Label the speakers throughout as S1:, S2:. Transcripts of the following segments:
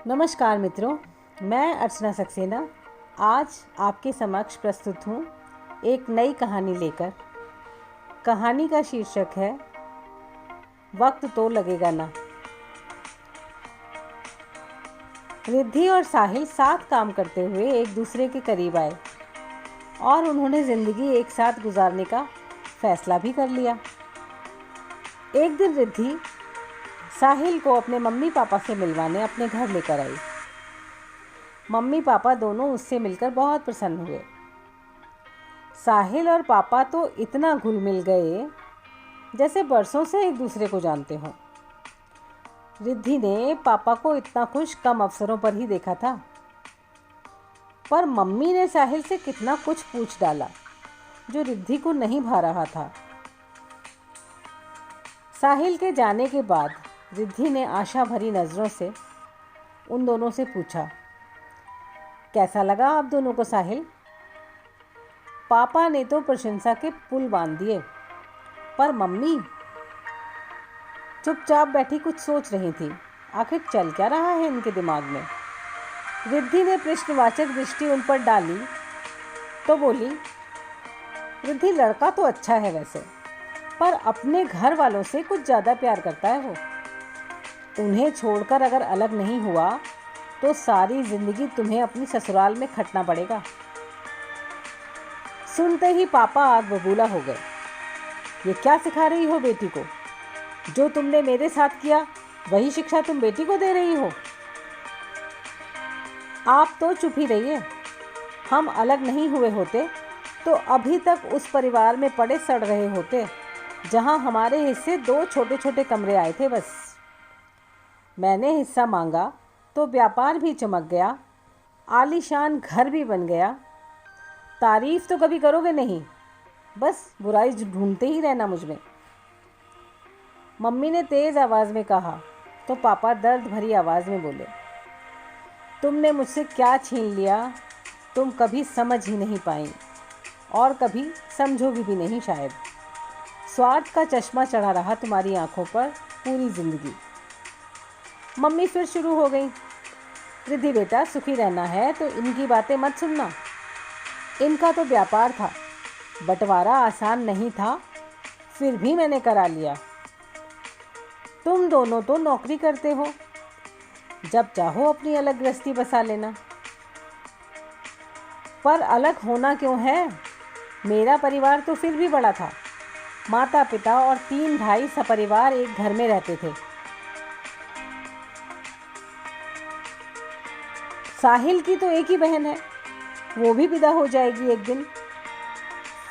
S1: नमस्कार मित्रों, मैं अर्चना सक्सेना आज आपके समक्ष प्रस्तुत हूँ एक नई कहानी लेकर। कहानी का शीर्षक है वक्त तो लगेगा ना। रिद्धि और साहिल साथ काम करते हुए एक दूसरे के करीब आए और उन्होंने ज़िंदगी एक साथ गुजारने का फैसला भी कर लिया। एक दिन रिद्धि साहिल को अपने मम्मी पापा से मिलवाने अपने घर लेकर आई। मम्मी पापा दोनों उससे मिलकर बहुत प्रसन्न हुए। साहिल और पापा तो इतना घुल मिल गए जैसे बरसों से एक दूसरे को जानते हों। रिद्धि ने पापा को इतना खुश कम अवसरों पर ही देखा था, पर मम्मी ने साहिल से कितना कुछ पूछ डाला जो रिद्धि को नहीं भा रहा था। साहिल के जाने के बाद रिद्धि ने आशा भरी नज़रों से उन दोनों से पूछा, कैसा लगा आप दोनों को साहिल? पापा ने तो प्रशंसा के पुल बांध दिए, पर मम्मी चुपचाप बैठी कुछ सोच रही थी। आखिर चल क्या रहा है इनके दिमाग में? रिद्धि ने प्रश्नवाचक दृष्टि उन पर डाली तो बोली, रिद्धि लड़का तो अच्छा है वैसे, पर अपने घर वालों से कुछ ज़्यादा प्यार करता है वो। उन्हें छोड़कर अगर अलग नहीं हुआ तो सारी जिंदगी तुम्हें अपनी ससुराल में खटना पड़ेगा। सुनते ही पापा आग बबूला हो गए। ये क्या सिखा रही हो बेटी को? जो तुमने मेरे साथ किया वही शिक्षा तुम बेटी को दे रही हो। आप तो चुप ही रहिए। हम अलग नहीं हुए होते तो अभी तक उस परिवार में पड़े सड़ रहे होते जहां हमारे हिस्से 2 छोटे छोटे कमरे आए थे बस। मैंने हिस्सा मांगा तो व्यापार भी चमक गया, आलीशान घर भी बन गया। तारीफ तो कभी करोगे नहीं, बस बुराई ढूंढते ही रहना मुझ में। मम्मी ने तेज़ आवाज़ में कहा तो पापा दर्द भरी आवाज़ में बोले, तुमने मुझसे क्या छीन लिया तुम कभी समझ ही नहीं पाई और कभी समझोगी भी नहीं शायद। स्वार्थ का चश्मा चढ़ा रहा तुम्हारी आंखों पर पूरी ज़िंदगी। मम्मी फिर शुरू हो गई, रिद्धि बेटा सुखी रहना है तो इनकी बातें मत सुनना। इनका तो व्यापार था, बंटवारा आसान नहीं था, फिर भी मैंने करा लिया। तुम दोनों तो नौकरी करते हो, जब चाहो अपनी अलग गृहस्थी बसा लेना। पर अलग होना क्यों है? मेरा परिवार तो फिर भी बड़ा था। माता पिता और 3 भाई सपरिवार एक घर में रहते थे। साहिल की तो एक ही बहन है, वो भी विदा हो जाएगी एक दिन।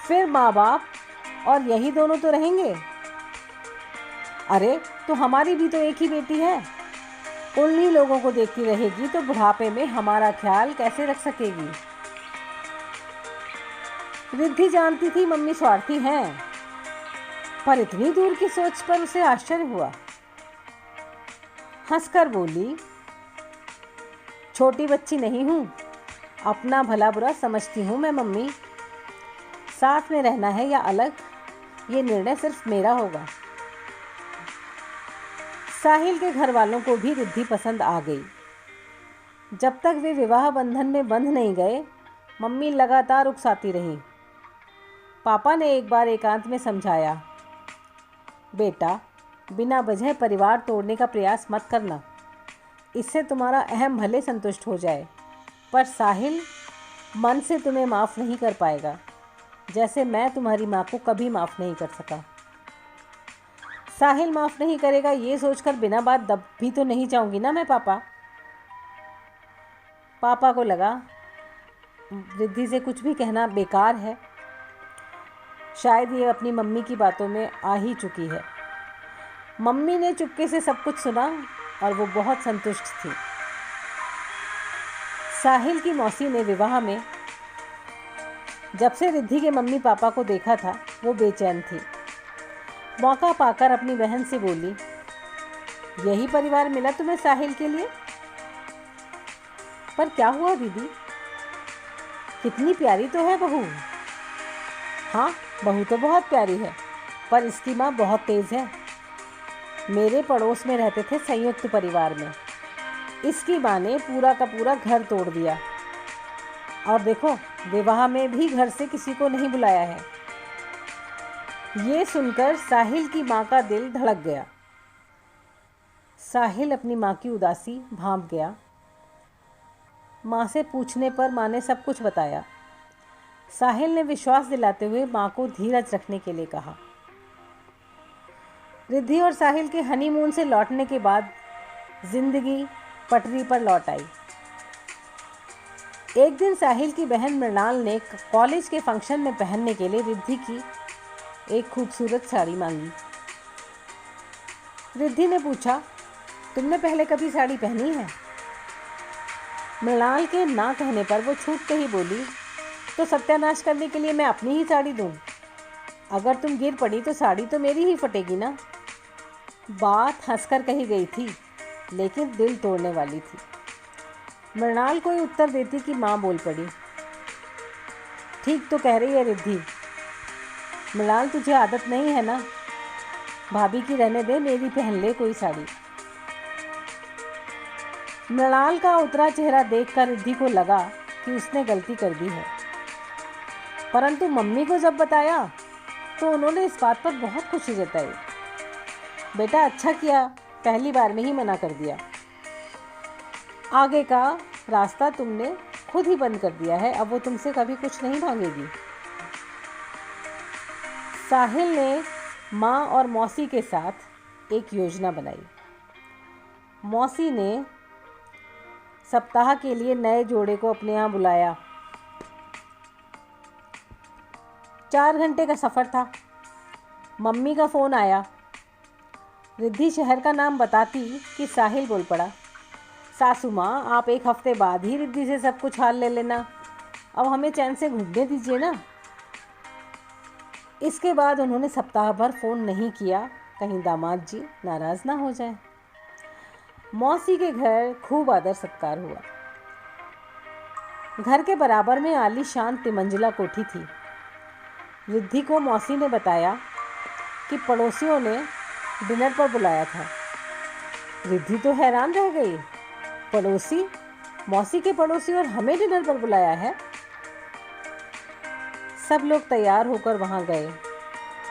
S1: फिर माँ बाप और यही दोनों तो रहेंगे। अरे तो हमारी भी तो एक ही बेटी है। उन्हीं लोगों को देखती रहेगी तो बुढ़ापे में हमारा ख्याल कैसे रख सकेगी? रिद्धि जानती थी मम्मी स्वार्थी हैं, पर इतनी दूर की सोच पर उसे आश्चर्य हुआ। हंसकर बोली, छोटी बच्ची नहीं हूँ, अपना भला बुरा समझती हूँ मैं मम्मी। साथ में रहना है या अलग, ये निर्णय सिर्फ मेरा होगा। साहिल के घर वालों को भी रिद्धि पसंद आ गई। जब तक वे विवाह बंधन में बंध नहीं गए, मम्मी लगातार उकसाती रहीं। पापा ने एक बार एकांत में समझाया, बेटा बिना वजह परिवार तोड़ने का प्रयास मत करना, इससे तुम्हारा अहम भले संतुष्ट हो जाए, पर साहिल मन से तुम्हें माफ़ नहीं कर पाएगा, जैसे मैं तुम्हारी माँ को कभी माफ़ नहीं कर सका। साहिल माफ़ नहीं करेगा ये सोचकर बिना बात दब भी तो नहीं जाऊंगी ना मैं पापा। पापा को लगा रिद्धि से कुछ भी कहना बेकार है, शायद ये अपनी मम्मी की बातों में आ ही चुकी है। मम्मी ने चुपके से सब कुछ सुना और वो बहुत संतुष्ट थी। साहिल की मौसी ने विवाह में जब से रिद्धि के मम्मी पापा को देखा था वो बेचैन थी। मौका पाकर अपनी बहन से बोली, यही परिवार मिला तुम्हें साहिल के लिए? पर क्या हुआ दीदी, कितनी प्यारी तो है बहू। हाँ बहू तो बहुत प्यारी है, पर इसकी माँ बहुत तेज़ है। मेरे पड़ोस में रहते थे संयुक्त परिवार में, इसकी माँ ने पूरा का पूरा घर तोड़ दिया और देखो विवाह में भी घर से किसी को नहीं बुलाया है। ये सुनकर साहिल की माँ का दिल धड़क गया। साहिल अपनी माँ की उदासी भांप गया। माँ से पूछने पर माँ ने सब कुछ बताया। साहिल ने विश्वास दिलाते हुए माँ को धीरज रखने के लिए कहा। रिद्धि और साहिल के हनीमून से लौटने के बाद जिंदगी पटरी पर लौट आई। एक दिन साहिल की बहन मृणाल ने कॉलेज के फंक्शन में पहनने के लिए रिद्धि की एक खूबसूरत साड़ी मांगी। रिद्धि ने पूछा, तुमने पहले कभी साड़ी पहनी है? मृणाल के ना कहने पर वो छूट के ही बोली, तो सत्यानाश करने के लिए मैं अपनी ही साड़ी दूं? अगर तुम गिर पड़ी तो साड़ी तो मेरी ही फटेगी ना। बात हंसकर कही गई थी लेकिन दिल तोड़ने वाली थी। मृणाल कोई उत्तर देती कि माँ बोल पड़ी, ठीक तो कह रही है रिद्धि। मृणाल तुझे आदत नहीं है ना, भाभी की रहने दे, मेरी पहन ले कोई साड़ी। मृणाल का उतरा चेहरा देखकर रिद्धि को लगा कि उसने गलती कर दी है, परंतु मम्मी को जब बताया तो उन्होंने इस बात पर बहुत खुशी जताई। बेटा अच्छा किया, पहली बार में ही मना कर दिया। आगे का रास्ता तुमने खुद ही बंद कर दिया है, अब वो तुमसे कभी कुछ नहीं मांगेगी। साहिल ने माँ और मौसी के साथ एक योजना बनाई। मौसी ने सप्ताह के लिए नए जोड़े को अपने यहाँ बुलाया। 4 घंटे का सफ़र था। मम्मी का फ़ोन आया। रिद्धि शहर का नाम बताती कि साहिल बोल पड़ा, सासू माँ आप 1 हफ्ते बाद ही रिद्धि से सब कुछ हाल ले लेना, अब हमें चैन से घूमने दीजिए ना। इसके बाद उन्होंने सप्ताह भर फ़ोन नहीं किया, कहीं दामाद जी नाराज़ ना हो जाए। मौसी के घर खूब आदर सत्कार हुआ। घर के बराबर में आलीशान तिमंजिला कोठी थी। रिद्धि को मौसी ने बताया कि पड़ोसियों ने डिनर पर बुलाया था। रिद्धि तो हैरान रह गई, पड़ोसी, मौसी के पड़ोसी और हमें डिनर पर बुलाया है। सब लोग तैयार होकर वहाँ गए।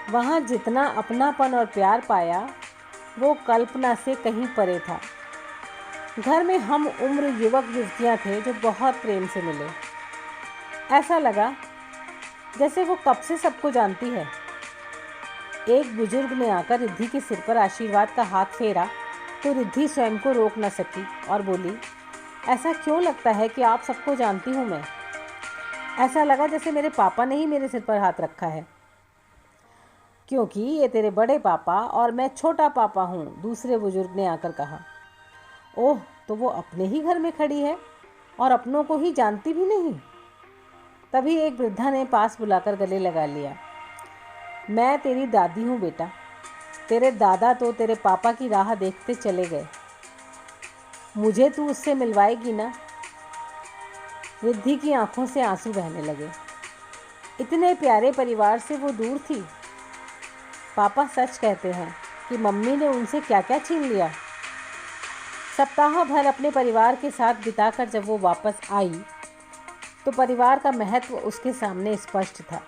S1: वहाँ जितना अपनापन और प्यार पाया वो कल्पना से कहीं परे था। घर में हम उम्र युवक युवतियाँ थे जो बहुत प्रेम से मिले। ऐसा लगा जैसे वो कब से सबको जानती है। एक बुजुर्ग ने आकर रिद्धि के सिर पर आशीर्वाद का हाथ फेरा तो रिद्धि स्वयं को रोक न सकी और बोली, ऐसा क्यों लगता है कि आप सबको जानती हूँ मैं? ऐसा लगा जैसे मेरे पापा ने ही मेरे सिर पर हाथ रखा है। क्योंकि ये तेरे बड़े पापा और मैं छोटा पापा हूँ, दूसरे बुजुर्ग ने आकर कहा। ओह, तो वो अपने ही घर में खड़ी है और अपनों को ही जानती भी नहीं। तभी एक वृद्धा ने पास बुलाकर गले लगा लिया। मैं तेरी दादी हूँ बेटा, तेरे दादा तो तेरे पापा की राह देखते चले गए, मुझे तू उससे मिलवाएगी ना? रिद्धि की आंखों से आंसू बहने लगे। इतने प्यारे परिवार से वो दूर थी। पापा सच कहते हैं कि मम्मी ने उनसे क्या क्या छीन लिया। सप्ताह भर अपने परिवार के साथ बिताकर जब वो वापस आई तो परिवार का महत्व उसके सामने स्पष्ट था।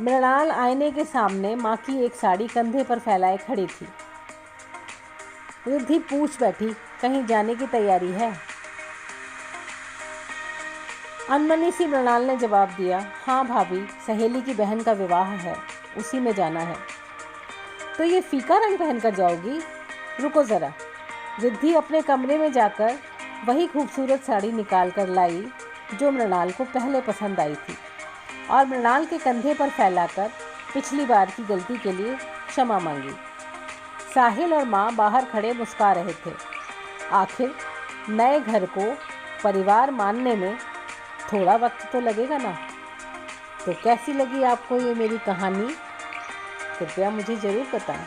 S1: मृणाल आईने के सामने माँ की एक साड़ी कंधे पर फैलाए खड़ी थी। रिद्धि पूछ बैठी, कहीं जाने की तैयारी है? अनमनी सी मृणाल ने जवाब दिया, हाँ भाभी, सहेली की बहन का विवाह है, उसी में जाना है। तो ये फीका रंग पहनकर जाओगी? रुको ज़रा। रिद्धि अपने कमरे में जाकर वही खूबसूरत साड़ी निकाल कर लाई जो मृणाल को पहले पसंद आई थी और मृणाल के कंधे पर फैलाकर पिछली बार की गलती के लिए क्षमा मांगी। साहिल और माँ बाहर खड़े मुस्कुरा रहे थे। आखिर नए घर को परिवार मानने में थोड़ा वक्त तो लगेगा ना। तो कैसी लगी आपको ये मेरी कहानी? कृपया मुझे ज़रूर बताएं।